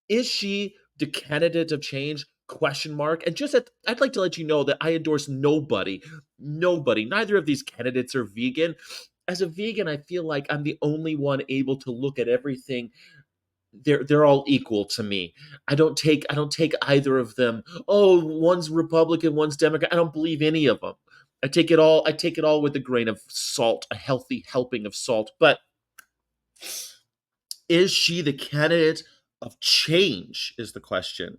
Is she the candidate of change? Question mark. And I'd like to let you know that I endorse nobody, nobody. Neither of these candidates are vegan. As a vegan, I feel like I'm the only one able to look at everything. They're all equal to me. I don't take either of them. Oh, one's Republican, one's Democrat. I don't believe any of them. I take it all with a grain of salt, a healthy helping of salt. But is she the candidate of change is the question.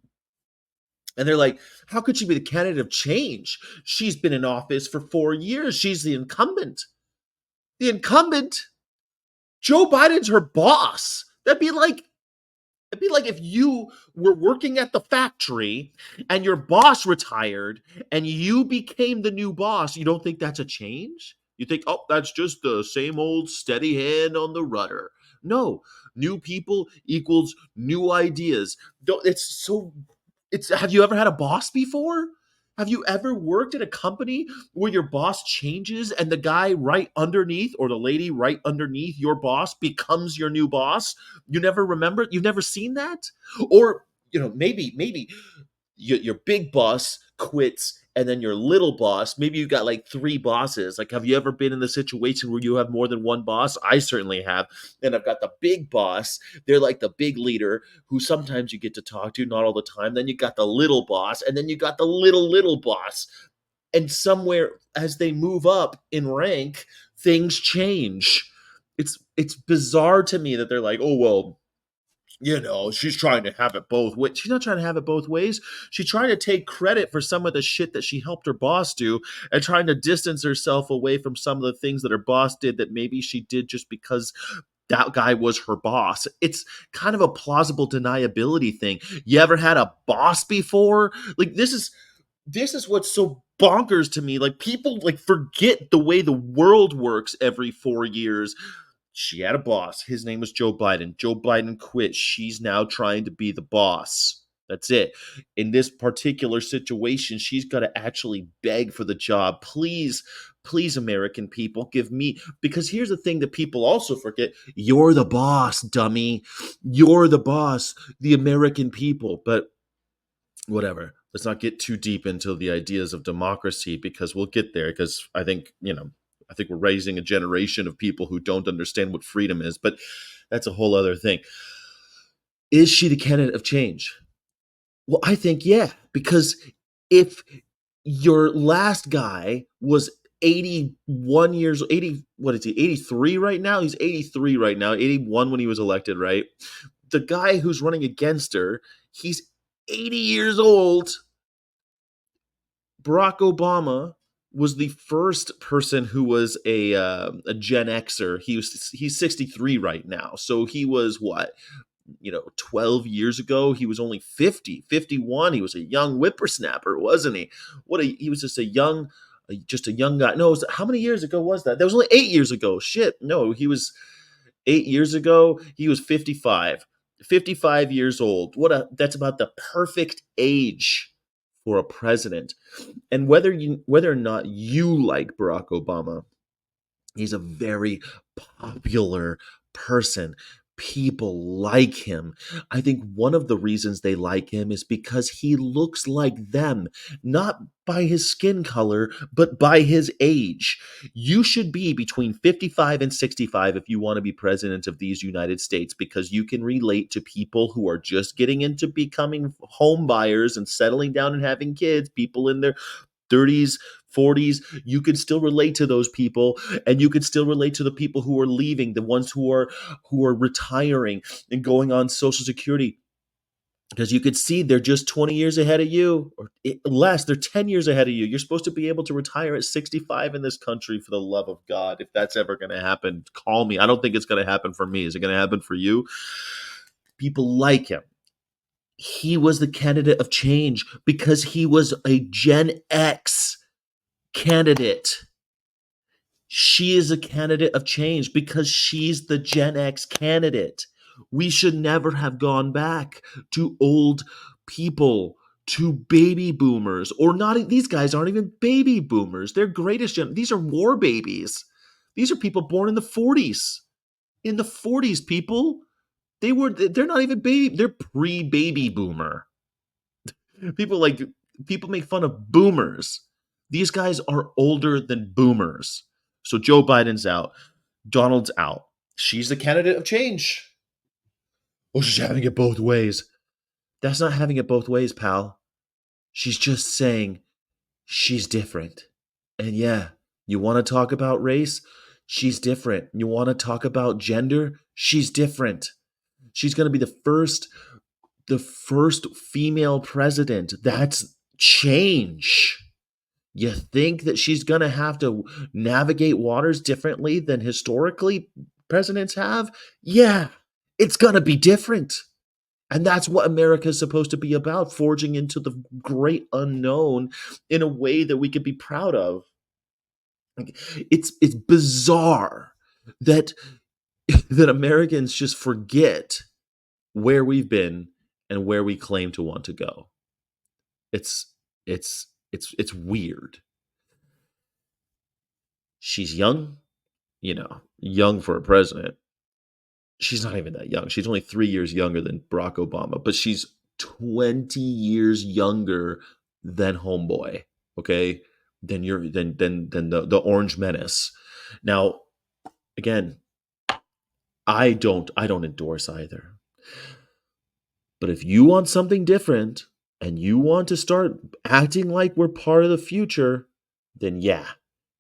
And they're like, how could she be the candidate of change? She's been in office for 4 years. She's the incumbent. The incumbent? Joe Biden's her boss. It'd be like if you were working at the factory and your boss retired and you became the new boss. You don't think that's a change? You think, oh, that's just the same old steady hand on the rudder. No, new people equals new ideas. It's so have you ever had a boss before? Have you ever worked at a company where your boss changes and the guy right underneath or the lady right underneath your boss becomes your new boss? You never remember? You've never seen that? Or, maybe your big boss quits and then your little boss, maybe you got like three bosses. Like, have you ever been in the situation where you have more than one boss? I certainly have. And I've got the big boss. They're like the big leader who sometimes you get to talk to, not all the time. Then you got the little boss, and then you got the little boss. And somewhere as they move up in rank, things change. It's bizarre to me that they're like, oh well, she's trying to have it both ways. She's not trying to have it both ways. She's trying to take credit for some of the shit that she helped her boss do and trying to distance herself away from some of the things that her boss did that maybe she did just because that guy was her boss. It's kind of a plausible deniability thing. You ever had a boss before? Like this is what's so bonkers to me. Like people like forget the way the world works every 4 years. She had a boss. His name was Joe Biden. Joe Biden quit. She's now trying to be the boss. That's it. In this particular situation, she's got to actually beg for the job. Please, please, American people, give me. Because here's the thing that people also forget: you're the boss, dummy. You're the boss, the American people. But whatever. Let's not get too deep into the ideas of democracy because we'll get there. Because I think we're raising a generation of people who don't understand what freedom is. But that's a whole other thing. Is she the candidate of change? Well, I think yeah, because if your last guy was 81 years 80 what is he 83 right now, he's 83 right now, 81 when he was elected, right? The guy who's running against her, he's 80 years old. Barack Obama was the first person who was a Gen Xer. He's 63 right now. So he was what, 12 years ago, he was only 50, 51. He was a young whippersnapper, wasn't he? He was just a young guy. No, how many years ago was that? That was only 8 years ago. Shit. No, he was 8 years ago. He was 55, 55 years old. That's about the perfect age for a president. And whether or not you like Barack Obama, he's a very popular person. People like him. I think one of the reasons they like him is because he looks like them, not by his skin color, but by his age. You should be between 55 and 65 if you want to be president of these United States because you can relate to people who are just getting into becoming home buyers and settling down and having kids, people in their 30s, 40s. You can still relate to those people, and you can still relate to the people who are leaving, the ones who are retiring and going on Social Security, because you could see they're just 20 years ahead of you, or less. They're 10 years ahead of you. You're supposed to be able to retire at 65 in this country. For the love of God, if that's ever going to happen, call me. I don't think it's going to happen for me. Is it going to happen for you? People like him. He was the candidate of change because he was a Gen X candidate. She is a candidate of change because she's the Gen X candidate. We should never have gone back to old people, to baby boomers, or not. These guys aren't even baby boomers. They're these are war babies. These are people born in the 40s. In the 40s, people. They're not even baby. They're pre-baby boomer. People like people make fun of boomers. These guys are older than boomers. So Joe Biden's out. Donald's out. She's the candidate of change. Oh, she's having it both ways. That's not having it both ways, pal. She's just saying she's different. And yeah, you want to talk about race? She's different. You want to talk about gender? She's different. She's going to be the first female president. That's change. You think that she's going to have to navigate waters differently than historically presidents have? Yeah, it's going to be different. And that's what America is supposed to be about, forging into the great unknown in a way that we could be proud of. Like, it's bizarre that that Americans just forget where we've been and where we claim to want to go. It's it's weird. She's young, young for a president. She's not even that young. She's only 3 years younger than Barack Obama, but she's 20 years younger than Homeboy. Okay, than the Orange Menace. Now, again, I don't endorse either. But if you want something different and you want to start acting like we're part of the future, then yeah,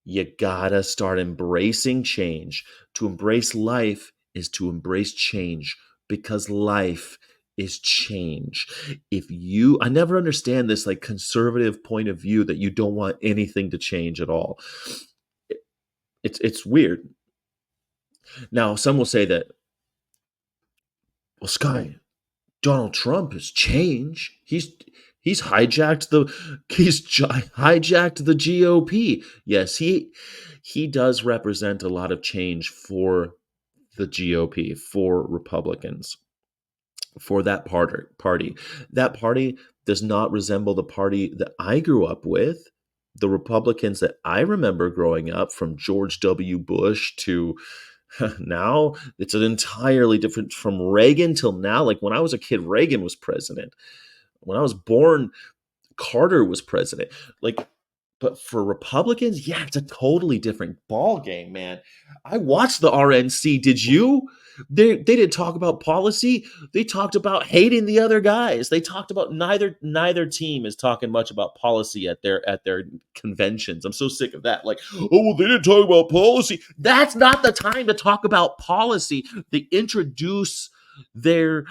you gotta start embracing change. To embrace life is to embrace change because life is change. I never understand this like conservative point of view that you don't want anything to change at all. It- it's weird. Now, some will say that, well, Sky, Donald Trump has changed. He's hijacked the GOP. Yes, he does represent a lot of change for the GOP, for Republicans, for that party. That party does not resemble the party that I grew up with. The Republicans that I remember growing up, from George W. Bush to now, it's an entirely different, from Reagan till now. Like when I was a kid, Reagan was president. When I was born, Carter was president. Like, but for Republicans, yeah, it's a totally different ball game, man. I watched the RNC. Did you? They didn't talk about policy. They talked about hating the other guys. They talked about neither team is talking much about policy at their conventions. I'm so sick of that. Like, oh well, they didn't talk about policy. That's not the time to talk about policy. They introduce their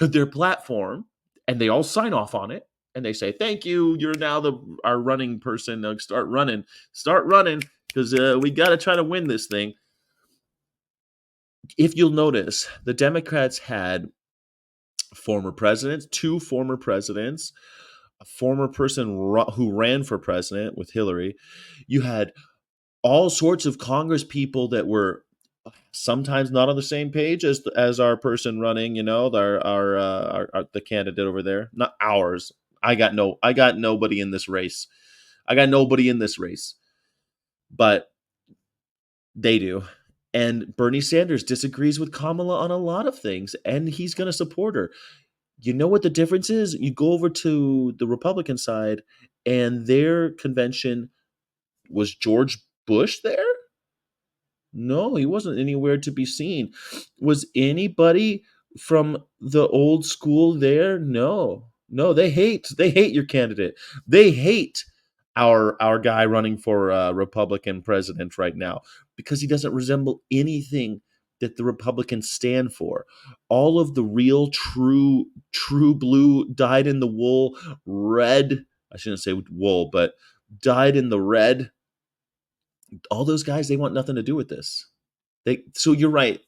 their platform and they all sign off on it and they say thank you, you're now our running person. Start running because we got to try to win this thing. If you'll notice, the Democrats had two former presidents, a former person who ran for president with Hillary. You had all sorts of Congress people that were sometimes not on the same page as our person running. The candidate over there, not ours. I got nobody in this race. I got nobody in this race, but they do. And Bernie Sanders disagrees with Kamala on a lot of things, and he's going to support her. You know what the difference is? You go over to the Republican side, and their convention was George Bush there. No, he wasn't anywhere to be seen. Was anybody from the old school there? No. No, they hate your candidate. They hate our guy running for Republican president right now because he doesn't resemble anything that the Republicans stand for. All of the real true blue dyed in the wool red, I shouldn't say wool, but dyed in the red, all those guys, they want nothing to do with this. So you're right.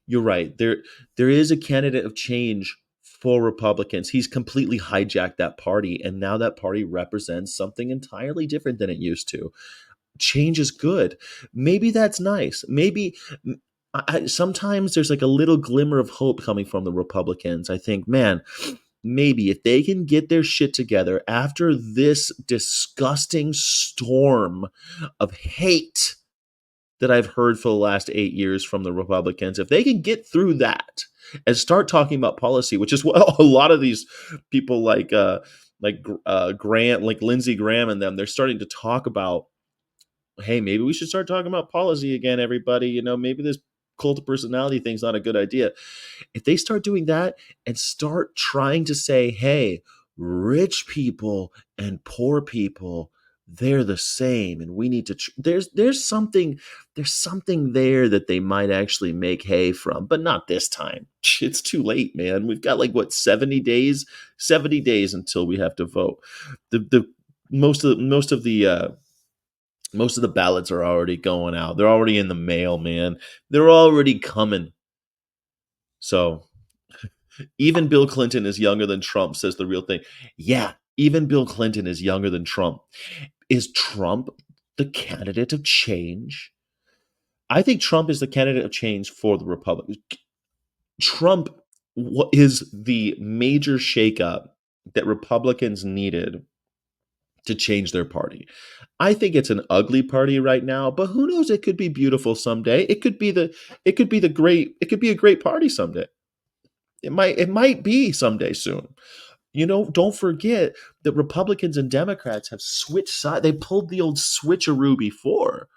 You're right. There is a candidate of change for Republicans. He's completely hijacked that party, and now that party represents something entirely different than it used to. Change is good. Maybe that's nice. Maybe sometimes there's like a little glimmer of hope coming from the Republicans. I think, man, maybe if they can get their shit together after this disgusting storm of hate that I've heard for the last 8 years from the Republicans, if they can get through that and start talking about policy, which is what a lot of these people Grant, like Lindsey Graham and them, they're starting to talk about, hey, maybe we should start talking about policy again, everybody. Maybe this cult of personality thing's not a good idea. If they start doing that and start trying to say, hey, rich people and poor people, they're the same, and we need to there's something there that they might actually make hay from, but not this time. It's too late, man. We've got like what, 70 days until we have to vote. The most of the ballots are already going out. They're already in the mail, man. They're already coming. So even Bill Clinton is younger than Trump, says the real thing. Yeah, even Bill Clinton is younger than Trump. Is Trump the candidate of change? I think Trump is the candidate of change for the Republicans. Trump is the major shakeup that Republicans needed to change their party. I think it's an ugly party right now, but who knows? It could be beautiful someday. It could be a great party someday. It might be someday soon. Don't forget that Republicans and Democrats have switched sides. They pulled the old switcheroo before.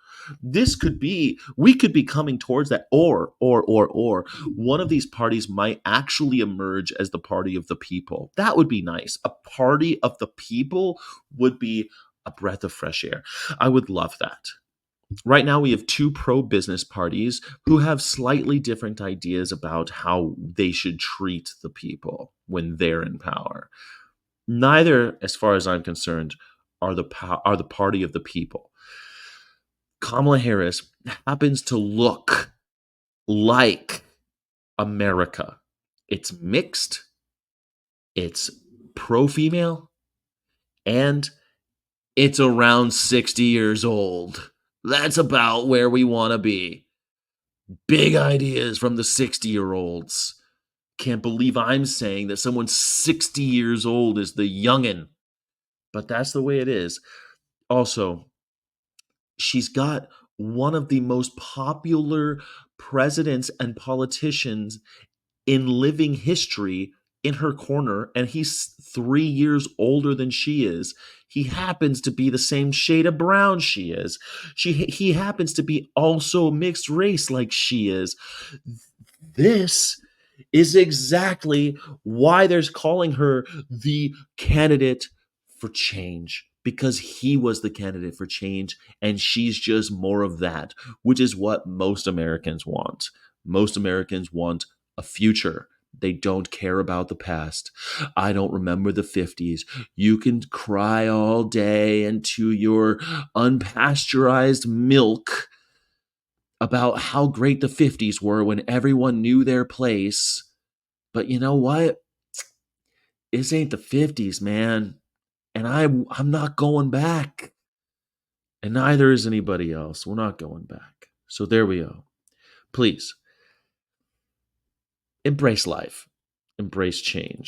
We could be coming towards that, or one of these parties might actually emerge as the party of the people. That would be nice. A party of the people would be a breath of fresh air. I would love that. Right now, we have two pro business parties who have slightly different ideas about how they should treat the people when they're in power. Neither, as far as I'm concerned, are the party of the people. Kamala Harris happens to look like America. It's mixed, it's pro female, and it's around 60 years old. That's about where we want to be. Big ideas from the 60-year-olds. Can't believe I'm saying that someone 60 years old is the youngin', but that's the way it is. Also, she's got one of the most popular presidents and politicians in living history in her corner, and he's 3 years older than she is. He happens to be the same shade of brown she is. He happens to be also mixed race like she is. This is exactly why they're calling her the candidate for change, because he was the candidate for change and she's just more of that, which is what most Americans want. Most Americans want a future. They don't care about the past. I don't remember the 50s. You can cry all day into your unpasteurized milk about how great the 50s were when everyone knew their place. But you know what? This ain't the 50s, man. And I'm not going back. And neither is anybody else. We're not going back. So there we go. Please embrace life, embrace change.